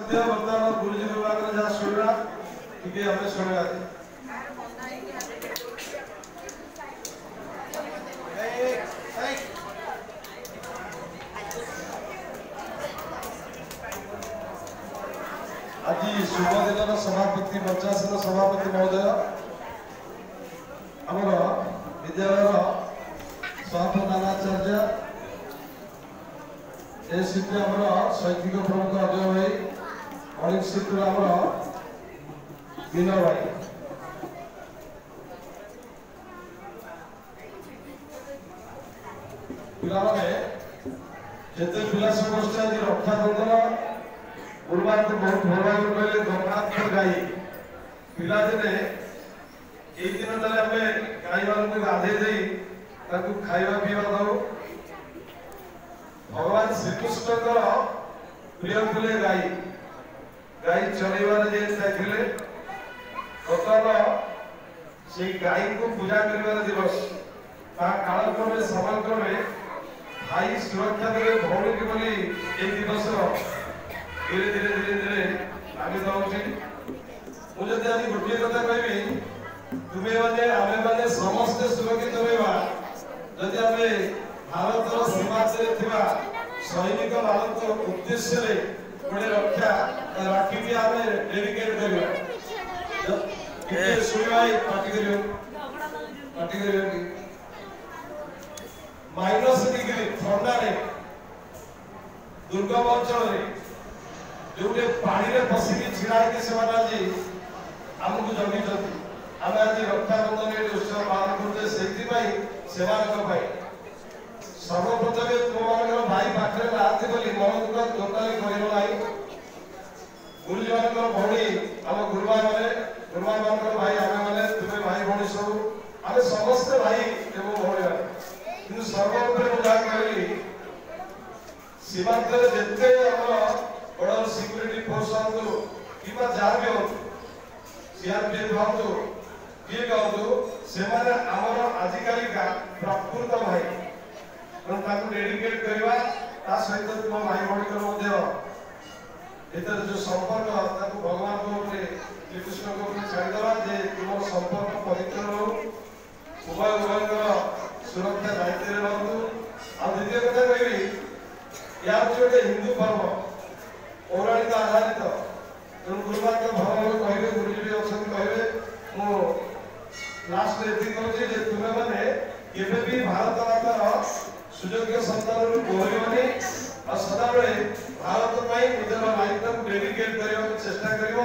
सत्य वर्तमान गुरुजी विभाग में जहाँ शुणा ठीक है हमें शुणा आज शुभ दिन सभापति पंचायत सभापति महोदय आमर विद्यालय सभाप्रधानाचार्य एसीपी आमर शैक्षिक प्रमुख अजय भाई अणिक सीपी आमर विनय भाई पिलाने जिते पिला समस्त आज रक्षा बंधन गुरुवार तो बहुत भल भाव कहले जगन्नाथ गाई पिला दिने ये दिन ताले हमें गाई मान गाधे दे खाଇବା पीवा दो भगवान श्रीकृष्ण प्रिय थे गाई गाई चलैबार जे बर्तमान से गाई को पूजा कर दिवस कालक्रमे समाक्रमे भाई सुरक्षा देवे भौणी की बोली ये दिवस धीरे धीरे धीरे धीरे आगे जाऊँगी मुझे आज गोटे कथा कहबी तुम्हें माने आमे माने समस्त सुरक्षित रहबा जदि आमे भारत सीमांचल थिबा सैनिक मान उद्देश्य रे गोटे रक्षा राखी भी आमे डेडिकेट करबा के सुनिबाई पार्टी करियो माइनस डिग्री ठंडा रे दुर्गम अंचल रे जोटे पानी रे फसिकी छिड़ा के सेवाना जी हमको जगी जति हम आज रक्षा बंधन रे उत्सव पालन करते सेति भाई सेवा को भाई सर्वप्रथम तुम मान भाई पाखरे आते बोली मन दुख टोटली करिनो नाही गुरुजी मान भौणी हम गुरुबा मान भाई आमे माने तुमे भाई भौणी सब आमे समस्त भाई एवं भौणी किंतु सर्वोपरि बुझा कहली सीमांत जेते हमर बड़ा सिक्योरिटी फोर्स आंदो किबा जाबे हो सीआरपीएफ आंदो ये गांदो से माने हमर आजिकाली का प्रकृत भाई मन ताको डेडिकेट करबा ता सहित तुम भाई भौणी कर मध्य एतर जो संपर्क ताको भगवान को ऊपर श्री कृष्ण को ऊपर छाड़ दवा जे तुम संपर्क पवित्र हो उभय सुरक्षा दायित्व रे रहतु आ द्वितीय कथा कहबी या जोटे हिंदू पर्व पौराणिक आधारित तेणु गुरुवार के भगवान कहबे गुरुजी अछन कहबे मो लास्ट एथि कहछि जे तुमे माने केबे भी भारत मातार सुयोग्य संतान रु गोरिबनी आ सदा बेले भारत पई निजर लाइफ को डेडिकेट करियो चेष्टा करियो